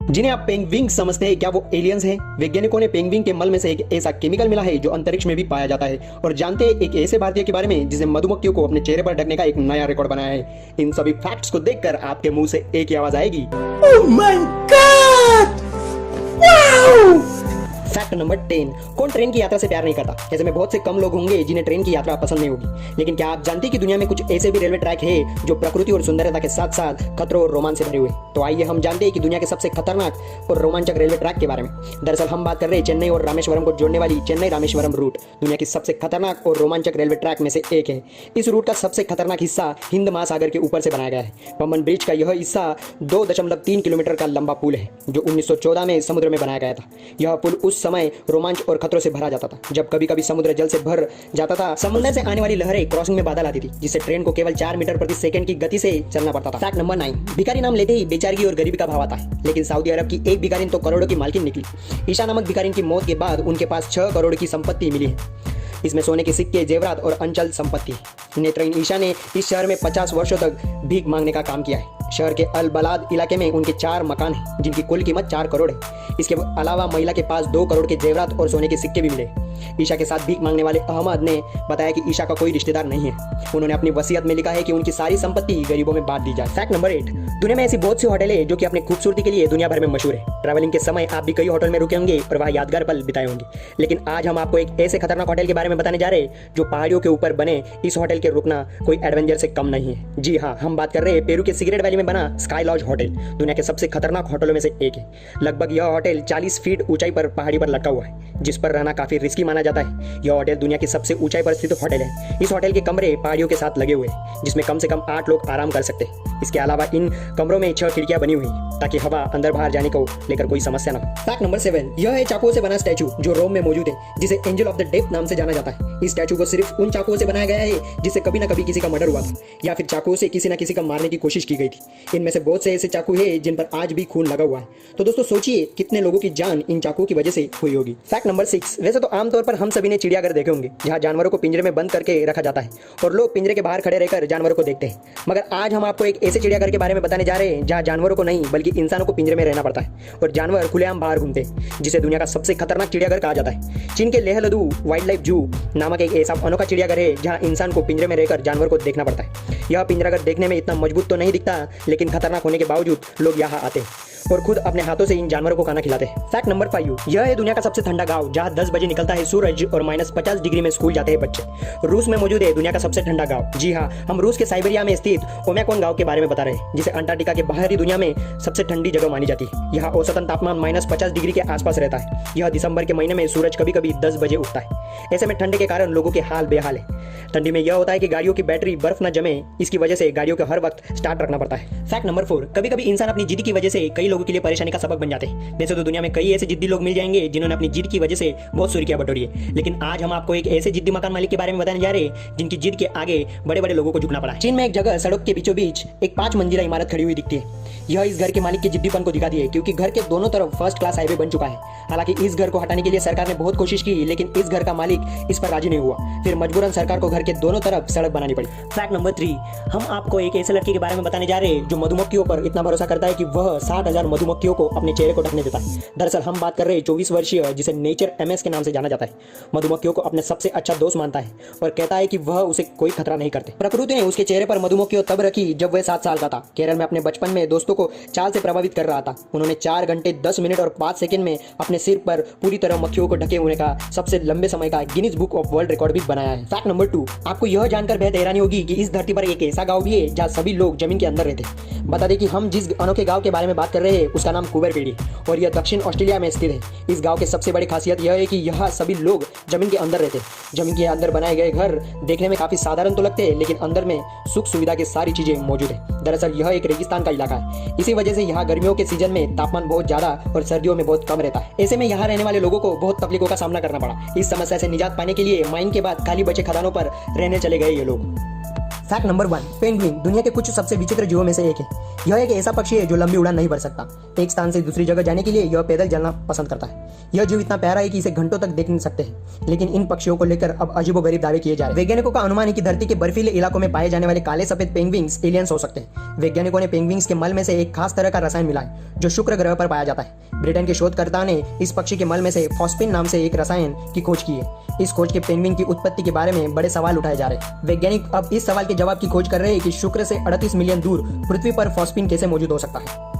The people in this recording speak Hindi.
जिन्हें आप पेंगुइन समझते हैं, क्या वो एलियंस हैं? वैज्ञानिकों ने पेंगुइन के मल में से एक ऐसा केमिकल मिला है जो अंतरिक्ष में भी पाया जाता है। और जानते हैं एक ऐसे भारतीय के बारे में जिसे मधुमक्खियों को अपने चेहरे पर ढकने का एक नया रिकॉर्ड बनाया है। इन सभी फैक्ट्स को देखकर आपके मुंह से एक ही आवाज आएगी, oh my God! Wow! Fact number 10, कौन ट्रेन की यात्रा से प्यार नहीं करता? ऐसे में बहुत से कम लोग होंगे जिन्हें ट्रेन की यात्रा पसंद नहीं होगी, लेकिन क्या आप जानते हैं कि दुनिया में कुछ ऐसे भी रेलवे ट्रैक है जो प्रकृति और सुंदरता के साथ साथ खतरों और रोमांच से भरे हुए? तो आइए हम जानते हैं कि दुनिया के सबसे खतरनाक और रोमांचक रेलवे ट्रैक के बारे में। दरअसल हम बात कर रहे हैं चेन्नई और रामेश्वरम को जोड़ने वाली चेन्नई रामेश्वरम रूट दुनिया की सबसे खतरनाक और रोमांचक रेलवे ट्रैक में से एक है। इस रूट का सबसे खतरनाक हिस्सा हिंद महासागर के ऊपर से बनाया गया है। पम्बन ब्रिज का यह हिस्सा 2.3 किलोमीटर का लंबा पुल है जो 1914 में समुद्र में बनाया गया था। यह पुल उस समय रोमांच और खतरों से भरा जाता था जब कभी कभी समुद्र जल से भर जाता था। समुद्र से आने वाली लहरें क्रॉसिंग में बादल आती थी जिससे ट्रेन को केवल 4 मीटर प्रति सेकंड की गति से चलना पड़ता था। फैक्ट नंबर 9, भिखारी नाम लेते ही बेचारगी और गरीबी का भाव आता है, लेकिन सऊदी अरब की एक भिखारिन तो करोड़ों की मालकिन निकली। ईशा नामक भिखारिन की मौत के बाद उनके पास 6 करोड़ की संपत्ति मिली है। इसमें सोने के सिक्के, जेवरात और अंचल संपत्ति। नेत्रहीन ईशा ने इस शहर में 50 वर्षों तक भीख मांगने का काम किया है। शहर के अल बलाद इलाके में उनके 4 मकान हैं जिनकी कुल कीमत 4 करोड़ है। इसके अलावा महिला के पास 2 करोड़ के जेवरात और सोने के सिक्के भी मिले। ईशा के साथ भीख मांगने वाले अहमद ने बताया कि ईशा का कोई रिश्तेदार नहीं है। उन्होंने अपनी वसीयत में लिखा है कि उनकी सारी संपत्ति गरीबों में बांट दी जाए। फैक्ट नंबर 8, दुनिया में ऐसी बहुत सी होटल है जो कि अपनी खूबसूरती के लिए दुनिया भर में मशहूर है। ट्रैवलिंग के समय आप भी कई होटल में रुके होंगे और वहाँ यादगार पल बिताए होंगे, लेकिन आज हम आपको एक ऐसे खतरनाक होटल के बारे में बताने जा रहे हैं जो पहाड़ियों के ऊपर बने। इस होटल के रुकना कोई एडवेंचर से कम नहीं है। जी हाँ, हम बात कर रहे हैं पेरू के सिगरेट वैली में बना स्काई लॉज होटल। दुनिया के सबसे खतरनाक होटलों में से एक है। लगभग यह होटल 40 फीट ऊंचाई पर पहाड़ी पर लटका हुआ है, जिस पर रहना काफी रिस्की माना जाता है। यह होटल दुनिया की सबसे ऊंचाई पर स्थित होटल है। इस होटल के कमरे पहाड़ियों के साथ लगे हुए हैं जिसमें कम से कम 8 लोग आराम कर सकते हैं। इसके अलावा इन कमरों में 6 खिड़कियां बनी हुई ताकि हवा अंदर बाहर जाने को लेकर कोई समस्या न हो। फैक्ट नंबर 7, यह है चाकुओं से बना स्टैचू जो रोम में मौजूद है, जिसे एंजल ऑफ द डेथ नाम से जाना जाता है। इस स्टैचू को सिर्फ उन चाकुओं से बनाया गया है जिससे कभी न कभी किसी का मर्डर हुआ था या फिर चाकुओं से किसी न किसी का मारने की कोशिश की गई थी। इनमें से बहुत से ऐसे चाकू है जिन पर आज भी खून लगा हुआ है। तो दोस्तों सोचिए कितने लोगों की जान इन चाकुओं की वजह से हुई होगी। फैक्ट नंबर 6, वैसे तो आमतौर पर हम सभी ने चिड़ियाघर देखे होंगे जहाँ जानवरों को पिंजरे में बंद करके रखा जाता है और लोग पिंजरे के बाहर खड़े रहकर जानवरों को देखते हैं। मगर आज हम आपको एक ऐसे चिड़ियाघर के बारे में बताने जा रहे हैं जहाँ जानवरों को नहीं बल्कि इंसानों को पिंजरे में रहना पड़ता है और जानवर खुलेआम बाहर घूमते हैं, जिसे दुनिया का सबसे खतरनाक चिड़ियाघर कहा जाता है। चीन के लेह लदू वाइल्ड लाइफ जू नामक एक ऐसा अनोखा चिड़ियाघर है जहाँ इंसान को पिंजरे में रहकर जानवर को देखना पड़ता है। यह पिंजराघर देखने में इतना मजबूत तो नहीं दिखता, लेकिन खतरनाक होने के बावजूद लोग यहाँ आते हैं और खुद अपने हाथों से इन जानवरों को खाना खिलाते हैं। फैक्ट नंबर 5, यह है दुनिया का सबसे ठंडा गांव जहां 10 बजे निकलता है सूरज और -50 डिग्री में स्कूल जाते हैं बच्चे। रूस में मौजूद है दुनिया का सबसे ठंडा गांव। जी हाँ, हम रूस के साइबेरिया में स्थित ओम्याकोन गांव के बारे में बता रहे हैं, जिसे अंटार्कटिका के बाहरी दुनिया में सबसे ठंडी जगह मानी जाती है। यहाँ औसतन तापमान -50 डिग्री के आसपास रहता है। यह दिसंबर के महीने में सूरज कभी कभी 10 बजे उगता है। ऐसे में ठंडे के कारण लोगों के हाल बेहाल है। ठंडी में यह होता है कि गाड़ियों की बैटरी बर्फ न जमे, इसकी वजह से गाड़ियों को हर वक्त स्टार्ट रखना पड़ता है। फैक्ट नंबर 4, कभी कभी इंसान अपनी जिद की वजह से कई लोगों के लिए परेशानी का सबक बन जाते हैं। वैसे तो दुनिया में कई ऐसे जिद्दी लोग मिल जाएंगे जिन्होंने अपनी जिद की वजह से बहुत सुर्खियां बटोरी है, लेकिन आज हम आपको एक ऐसे जिद्दी मकान मालिक के बारे में बताने जा रहे हैं जिनकी जिद के आगे बड़े बड़े लोगों को झुकना पड़ा है। चीन में एक जगह सड़क के बीचों बीच एक 5 मंजिला इमारत खड़ी हुई दिखती है। यह इस घर के मालिक के जिद्दीपन को दिखाती है क्योंकि घर के दोनों तरफ फर्स्ट क्लास हाईवे बन चुका है। हालांकि इस घर को हटाने के लिए सरकार ने बहुत कोशिश की, लेकिन इस घर का मालिक इस पर राजी नहीं हुआ। फिर मजबूरन सरकार को घर के दोनों तरफ सड़क बनानी पड़ी। फैक्ट नंबर 3, हम आपको एक ऐसे लड़के के बारे में बताने जा रहे हैं जो मधुमक्खियों पर इतना भरोसा करता है कि वह 60,000 मधुमक्खियों को अपने चेहरे को ढकने देता है। दरअसल हम बात कर रहे हैं 24 वर्षीय जिसे नेचर MS के नाम से जाना जाता है। मधुमक्खियों को अपने सबसे अच्छा दोस्त मानता है और कहता है कि वह उसे कोई खतरा नहीं करते। प्रकृति ने उसके चेहरे पर मधुमक्खियों तब रखी जब वह 7 साल का था। केरल में अपने बचपन में दोस्तों को चाल से प्रभावित कर रहा था। उन्होंने 4 घंटे 10 मिनट और 5 सेकंड में अपने सिर पर पूरी तरह मक्खियों को ढके होने का सबसे लंबे समय का Guinness book of world record भी बनाया है। फैक्ट नंबर 2, आपको यह जानकर बेहद हैरानी होगी कि इस धरती पर एक ऐसा गांव भी है जहां सभी लोग जमीन के अंदर रहते हैं। बता दें कि हम जिस अनोखे गांव के बारे में बात कर रहे हैं उसका नाम कुबर पेड़ी और यह दक्षिण ऑस्ट्रेलिया में स्थित है। इस गांव की सबसे बड़ी खासियत यह है कि यहाँ सभी लोग जमीन के अंदर रहते हैं। जमीन के अंदर बनाए गए घर देखने में काफी साधारण तो लगते हैं, लेकिन अंदर में सुख सुविधा की सारी चीजें मौजूद है। दरअसल यह एक रेगिस्तान का इलाका है। इसी वजह से यहाँ गर्मियों के सीजन में तापमान बहुत ज्यादा और सर्दियों में बहुत कम रहता है। ऐसे में यहाँ रहने वाले लोगों को बहुत तकलीफों का सामना करना पड़ा। इस समस्या से निजात पाने के लिए माइन के बाद खाली बचे खदानों पर रहने चले गए ये लोग। फैक्ट नंबर 1, पेंगुइन दुनिया के कुछ सबसे विचित्र जीवों में से एक है। यह एक ऐसा पक्षी है जो लंबी उड़ान नहीं भर सकता। एक स्थान से दूसरी जगह जाने के लिए यह पैदल चलना पसंद करता है। यह जीव इतना प्यारा है कि इसे घंटों तक देख नहीं सकते हैं। लेकिन इन पक्षियों को लेकर अब अजीबोगरीब दावे किए जा रहे हैं। वैज्ञानिकों का अनुमान है कि धरती के बर्फीले इलाकों में पाए जाने वाले काले सफेद पेंगुइन्स एलियंस हो सकते हैं। वैज्ञानिकों ने पेंगुइन्स के मल में से एक खास तरह का रसायन मिला है जो शुक्र ग्रह पर पाया जाता है। ब्रिटेन के शोधकर्ताओं ने इस पक्षी के मल में से फॉस्फिन नाम से एक रसायन की खोज की है। इस खोज के पेंगुइन की उत्पत्ति के बारे में बड़े सवाल उठाए जा रहे हैं। वैज्ञानिक अब इस सवाल के जवाब की खोज कर रहे हैं कि शुक्र से 38 मिलियन दूर पृथ्वी पर फॉस्फिन कैसे मौजूद हो सकता है।